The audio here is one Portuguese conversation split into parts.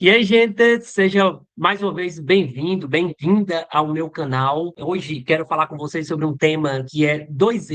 E aí, gente, seja mais uma vez bem-vindo, bem-vinda ao meu canal. Hoje quero falar com vocês sobre um tema que é dois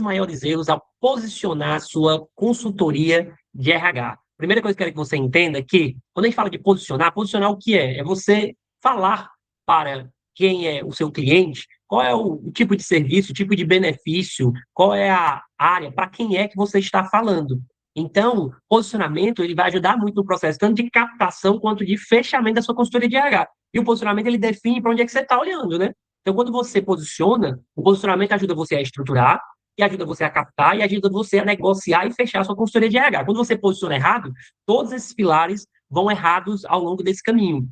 maiores erros ao posicionar sua consultoria de RH. Primeira coisa que eu quero que você entenda é que, quando a gente fala de posicionar, posicionar o que é? É você falar para quem é o seu cliente, qual é o tipo de serviço, o tipo de benefício, qual é a área, para quem é que você está falando. Então, posicionamento ele vai ajudar muito no processo, tanto de captação quanto de fechamento da sua consultoria de RH. E o posicionamento ele define para onde é que você está olhando, né? Então, quando você posiciona, o posicionamento ajuda você a estruturar, e ajuda você a captar, e ajuda você a negociar e fechar a sua consultoria de RH. Quando você posiciona errado, todos esses pilares vão errados ao longo desse caminho.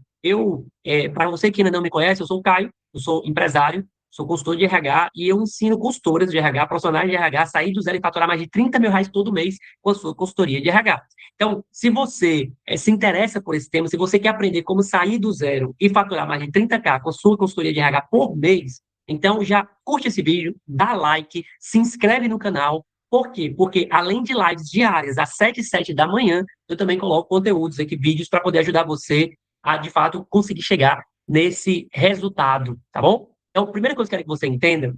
Para você que ainda não me conhece, eu sou o Caio, eu sou empresário, sou consultor de RH e eu ensino consultoras de RH, profissionais de RH, a sair do zero e faturar mais de R$ 30 mil todo mês com a sua consultoria de RH. Então, se você se interessa por esse tema, se você quer aprender como sair do zero e faturar mais de 30K com a sua consultoria de RH por mês, então já curte esse vídeo, dá like, se inscreve no canal. Por quê? Porque além de lives diárias às 7 e 7 da manhã, eu também coloco conteúdos aqui, vídeos para poder ajudar você a, de fato, conseguir chegar nesse resultado, tá bom? Então, a primeira coisa que eu quero que você entenda é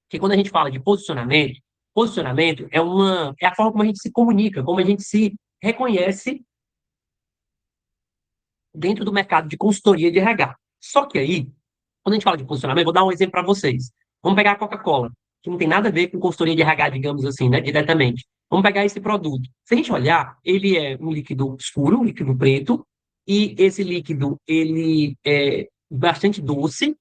que quando a gente fala de posicionamento, posicionamento é a forma como a gente se comunica, como a gente se reconhece dentro do mercado de consultoria de RH. Só que aí, quando a gente fala de posicionamento, vou dar um exemplo para vocês. Vamos pegar a Coca-Cola, que não tem nada a ver com consultoria de RH, digamos assim, né, diretamente. Vamos pegar esse produto. Se a gente olhar, ele é um líquido escuro, um líquido preto, e esse líquido, ele é bastante doce,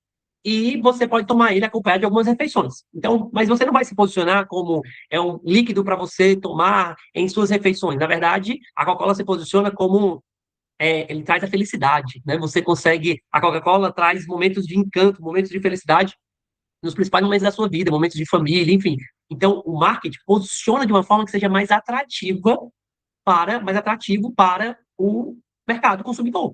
e você pode tomar ele acompanhado de algumas refeições. Então, mas você não vai se posicionar como é um líquido para você tomar em suas refeições. Na verdade, a Coca-Cola se posiciona como ele traz a felicidade, né? Você consegue, a Coca-Cola traz momentos de encanto, momentos de felicidade nos principais momentos da sua vida, momentos de família, enfim. Então, o marketing posiciona de uma forma que seja mais atrativo para o mercado consumidor.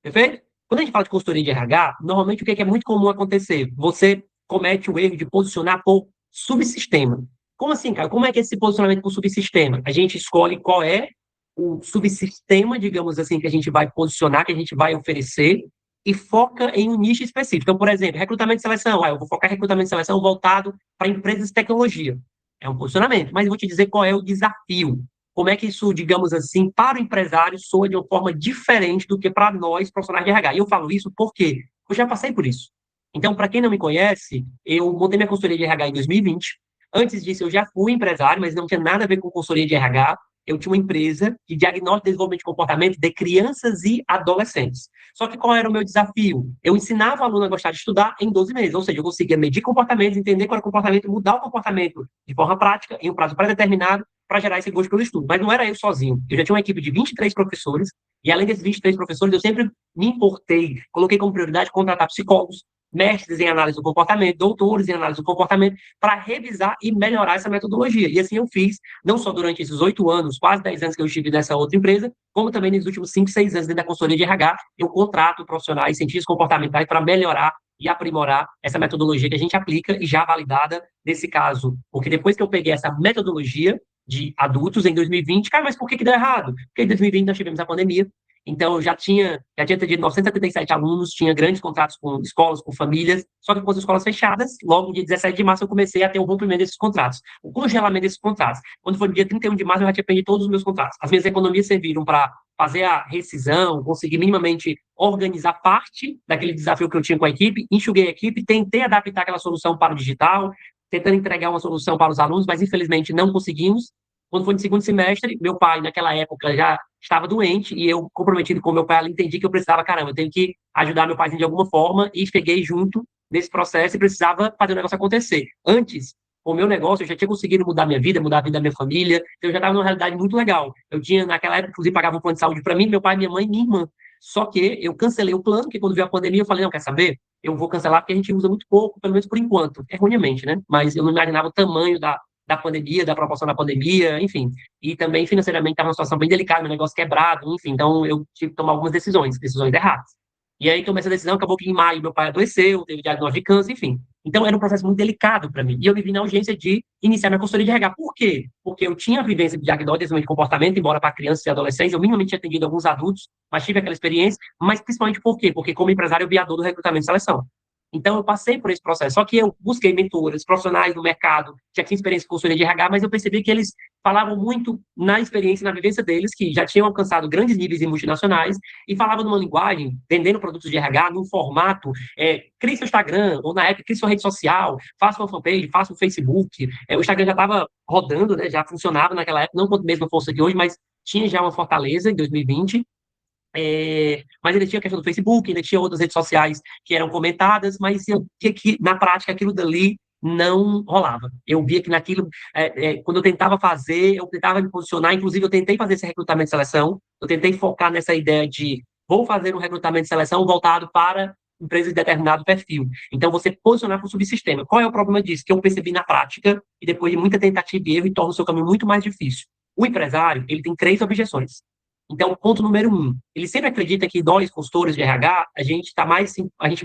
Perfeito? Quando a gente fala de consultoria de RH, normalmente o que é muito comum acontecer? Você comete o erro de posicionar por subsistema. Como assim, cara? Como é que é esse posicionamento por subsistema? A gente escolhe qual é o subsistema, digamos assim, que a gente vai posicionar, que a gente vai oferecer, e foca em um nicho específico. Então, por exemplo, recrutamento e seleção. Eu vou focar em recrutamento e seleção voltado para empresas de tecnologia. É um posicionamento, mas eu vou te dizer qual é o desafio. Como é que isso, digamos assim, para o empresário soa de uma forma diferente do que para nós, profissionais de RH. E eu falo isso porque eu já passei por isso. Então, para quem não me conhece, eu montei minha consultoria de RH em 2020. Antes disso, eu já fui empresário, mas não tinha nada a ver com consultoria de RH. Eu tinha uma empresa de diagnóstico e desenvolvimento de comportamento de crianças e adolescentes. Só que qual era o meu desafio? Eu ensinava o aluno a gostar de estudar em 12 meses, ou seja, eu conseguia medir comportamentos, entender qual era o comportamento, mudar o comportamento de forma prática, em um prazo pré-determinado, para gerar esse gosto pelo estudo. Mas não era eu sozinho. Eu já tinha uma equipe de 23 professores, e além desses 23 professores, eu sempre me importei, coloquei como prioridade contratar psicólogos, mestres em análise do comportamento, doutores em análise do comportamento, para revisar e melhorar essa metodologia. E assim eu fiz, não só durante esses 8 anos, quase 10 anos que eu estive nessa outra empresa, como também nos últimos 5, 6 anos dentro da consultoria de RH, eu contrato profissionais, cientistas comportamentais para melhorar e aprimorar essa metodologia que a gente aplica e já validada nesse caso. Porque depois que eu peguei essa metodologia, de adultos em 2020. Cara, mas por que deu errado? Porque em 2020 nós tivemos a pandemia, então eu já tinha atendido 977 alunos, tinha grandes contratos com escolas, com famílias, só que com as escolas fechadas, logo no dia 17 de março eu comecei a ter o rompimento desses contratos, o congelamento desses contratos. Quando foi no dia 31 de março eu já tinha perdido todos os meus contratos. As minhas economias serviram para fazer a rescisão, conseguir minimamente organizar parte daquele desafio que eu tinha com a equipe, enxuguei a equipe, tentei adaptar aquela solução para o digital, tentando entregar uma solução para os alunos, mas infelizmente não conseguimos. Quando foi no segundo semestre, meu pai, naquela época, já estava doente e eu, comprometido com meu pai, ali, entendi que eu precisava, caramba, eu tenho que ajudar meu pai de alguma forma e cheguei junto nesse processo e precisava fazer o negócio acontecer. Antes, o meu negócio, eu já tinha conseguido mudar minha vida, mudar a vida da minha família, então eu já estava numa realidade muito legal. Eu tinha, naquela época, inclusive, pagava um plano de saúde para mim, meu pai, minha mãe e minha irmã. Só que eu cancelei o plano, porque quando veio a pandemia, eu falei, não, quer saber? Eu vou cancelar porque a gente usa muito pouco, pelo menos por enquanto, erroneamente, né? Mas eu não imaginava o tamanho da pandemia, da proporção da pandemia, enfim. E também financeiramente estava uma situação bem delicada, meu negócio quebrado, enfim. Então eu tive que tomar algumas decisões erradas. E aí tomei essa decisão, acabou que em maio meu pai adoeceu, teve diagnóstico de câncer, enfim. Então, era um processo muito delicado para mim. E eu me vi na urgência de iniciar minha consultoria de RH. Por quê? Porque eu tinha a vivência de diagnóstico de comportamento, embora para crianças e adolescentes, eu minimamente tinha atendido alguns adultos, mas tive aquela experiência, mas principalmente por quê? Porque como empresário eu vi a dor do recrutamento e seleção. Então, eu passei por esse processo. Só que eu busquei mentores, profissionais do mercado, já tinha experiência com consultoria de RH, mas eu percebi que eles falavam muito na experiência, na vivência deles, que já tinham alcançado grandes níveis em multinacionais, e falavam numa linguagem, vendendo produtos de RH, num formato, crie seu Instagram, ou na época, crie sua rede social, faça uma fanpage, faça um Facebook. O Instagram já estava rodando, né, já funcionava naquela época, não com a mesma força que hoje, mas tinha já uma fortaleza em 2020. Mas ainda tinha a questão do Facebook, ainda tinha outras redes sociais que eram comentadas, mas eu via que, na prática, aquilo dali não rolava. Eu via que naquilo, quando eu tentava fazer, eu tentava me posicionar, inclusive eu tentei fazer esse recrutamento de seleção, eu tentei focar nessa ideia de vou fazer um recrutamento de seleção voltado para empresas de determinado perfil. Então, você posicionar para o subsistema. Qual é o problema disso? Que eu percebi na prática, e depois de muita tentativa e erro, e torna o seu caminho muito mais difícil. O empresário, ele tem 3 objeções. Então, ponto número 1, ele sempre acredita que nós, consultores de RH, a gente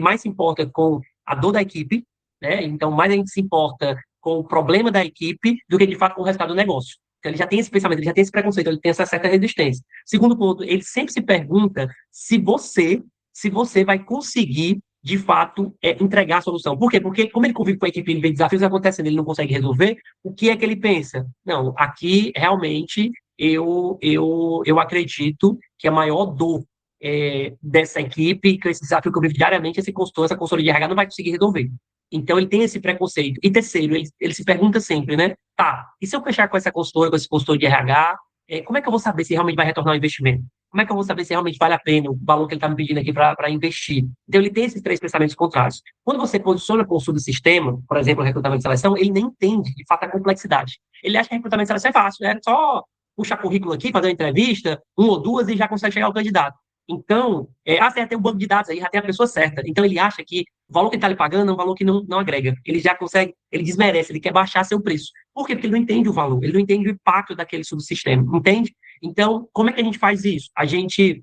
mais se importa com a dor da equipe, né? Então, mais a gente se importa com o problema da equipe do que, de fato, com o resultado do negócio. Então, ele já tem esse pensamento, ele já tem esse preconceito, ele tem essa certa resistência. Segundo ponto, ele sempre se pergunta se você vai conseguir, de fato, entregar a solução. Por quê? Porque, como ele convive com a equipe, ele vê desafios acontecendo, ele não consegue resolver, o que é que ele pensa? Não, aqui, realmente, eu acredito que a maior dor dessa equipe, que esse desafio que eu vivo diariamente, esse consultor, essa consultoria de RH não vai conseguir resolver. Então, ele tem esse preconceito. E terceiro, ele se pergunta sempre, né? Tá, e se eu fechar com essa consultora, com esse consultor de RH, como é que eu vou saber se realmente vai retornar o investimento? Como é que eu vou saber se realmente vale a pena o valor que ele está me pedindo aqui para investir? Então, ele tem esses 3 pensamentos contrários. Quando você posiciona com o subsistema, por exemplo, o recrutamento de seleção, ele nem entende, de fato, a complexidade. Ele acha que recrutamento de seleção é fácil, né? É só puxar currículo aqui, fazer uma entrevista, 1 ou 2 e já consegue chegar ao candidato. Então, você já tem um banco de dados aí, já tem a pessoa certa. Então, ele acha que o valor que ele está lhe pagando é um valor que não agrega. Ele já consegue, ele desmerece, ele quer baixar seu preço. Por quê? Porque ele não entende o valor, ele não entende o impacto daquele subsistema, entende? Então, como é que a gente faz isso? A gente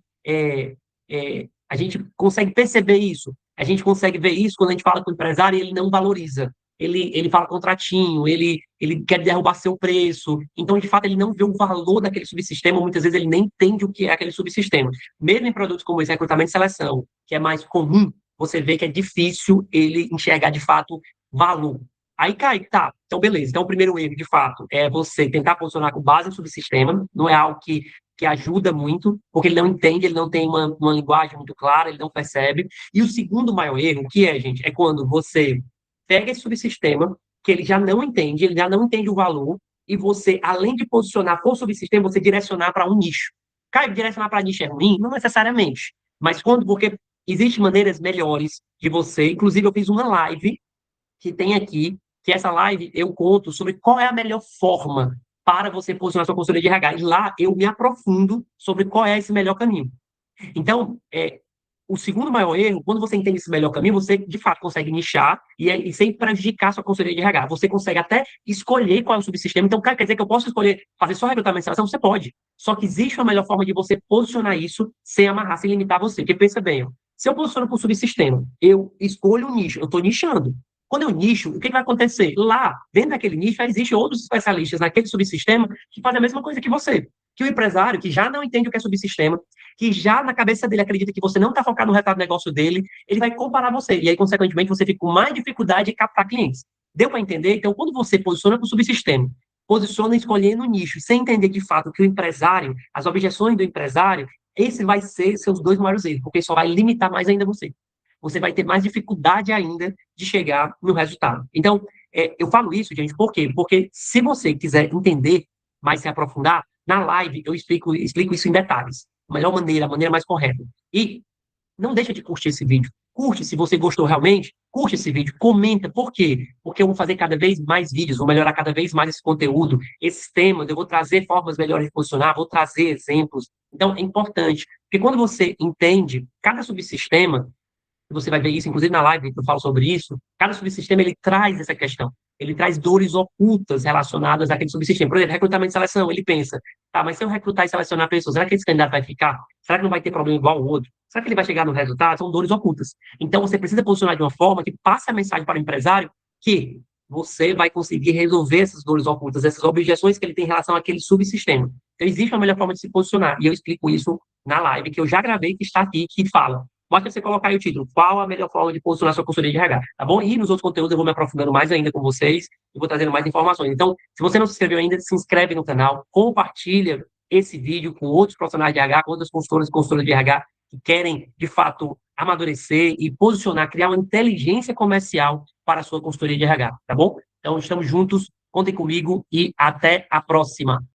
consegue perceber isso, a gente consegue ver isso quando a gente fala com o empresário e ele não valoriza. Ele fala contratinho, ele quer derrubar seu preço. Então, de fato, ele não vê o valor daquele subsistema, muitas vezes ele nem entende o que é aquele subsistema. Mesmo em produtos como esse, recrutamento e seleção, que é mais comum, você vê que é difícil ele enxergar, de fato, valor. Aí cai, tá, então beleza. Então, o primeiro erro, de fato, é você tentar posicionar com base no subsistema, não é algo que ajuda muito, porque ele não entende, ele não tem uma linguagem muito clara, ele não percebe. E o segundo maior erro, o que é, gente, é quando você pega esse subsistema, que ele já não entende o valor, e você, além de posicionar por subsistema, você direcionar para um nicho. Caio, direcionar para nicho é ruim? Não necessariamente. Mas porque existem maneiras melhores de você, inclusive eu fiz uma live que tem aqui, que essa live eu conto sobre qual é a melhor forma para você posicionar sua consultoria de RH. E lá eu me aprofundo sobre qual é esse melhor caminho. Então, o segundo maior erro, quando você entende esse melhor caminho, você de fato consegue nichar e sem prejudicar a sua consultoria de RH. Você consegue até escolher qual é o subsistema. Então, quer dizer que eu posso escolher fazer só recrutamento de seleção? Você pode. Só que existe uma melhor forma de você posicionar isso sem amarrar, sem limitar você. Porque pensa bem, ó, se eu posiciono para o subsistema, eu escolho um nicho, eu estou nichando. Quando eu nicho, o que vai acontecer? Lá, dentro daquele nicho, já existem outros especialistas naquele subsistema que fazem a mesma coisa que você. Que o empresário, que já não entende o que é subsistema, que já na cabeça dele acredita que você não está focado no resultado do negócio dele, ele vai comparar você. E aí, consequentemente, você fica com mais dificuldade de captar clientes. Deu para entender? Então, quando você posiciona para o subsistema, posiciona escolhendo o nicho, sem entender de fato que o empresário, as objeções do empresário, esse vai ser seus 2 maiores erros, porque só vai limitar mais ainda você. Você vai ter mais dificuldade ainda de chegar no resultado. Então, eu falo isso, gente, por quê? Porque se você quiser entender mais, se aprofundar, na live eu explico isso em detalhes. A melhor maneira, a maneira mais correta. E não deixa de curtir esse vídeo. Curte se você gostou realmente, curte esse vídeo, comenta. Por quê? Porque eu vou fazer cada vez mais vídeos, vou melhorar cada vez mais esse conteúdo, esses temas, eu vou trazer formas melhores de posicionar, vou trazer exemplos. Então, é importante, porque quando você entende cada subsistema, você vai ver isso, inclusive na live que eu falo sobre isso, cada subsistema ele traz essa questão. Ele traz dores ocultas relacionadas àquele subsistema. Por exemplo, recrutamento e seleção, ele pensa, tá, mas se eu recrutar e selecionar pessoas, será que esse candidato vai ficar? Será que não vai ter problema igual ao outro? Será que ele vai chegar no resultado? São dores ocultas. Então, você precisa posicionar de uma forma que passe a mensagem para o empresário que você vai conseguir resolver essas dores ocultas, essas objeções que ele tem em relação àquele subsistema. Então, existe uma melhor forma de se posicionar. E eu explico isso na live que eu já gravei, que está aqui, que fala. Basta você colocar aí o título, qual a melhor forma de posicionar sua consultoria de RH, tá bom? E nos outros conteúdos eu vou me aprofundando mais ainda com vocês e vou trazendo mais informações. Então, se você não se inscreveu ainda, se inscreve no canal, compartilha esse vídeo com outros profissionais de RH, com outras consultoras e consultoras de RH que querem, de fato, amadurecer e posicionar, criar uma inteligência comercial para a sua consultoria de RH, tá bom? Então, estamos juntos, contem comigo e até a próxima.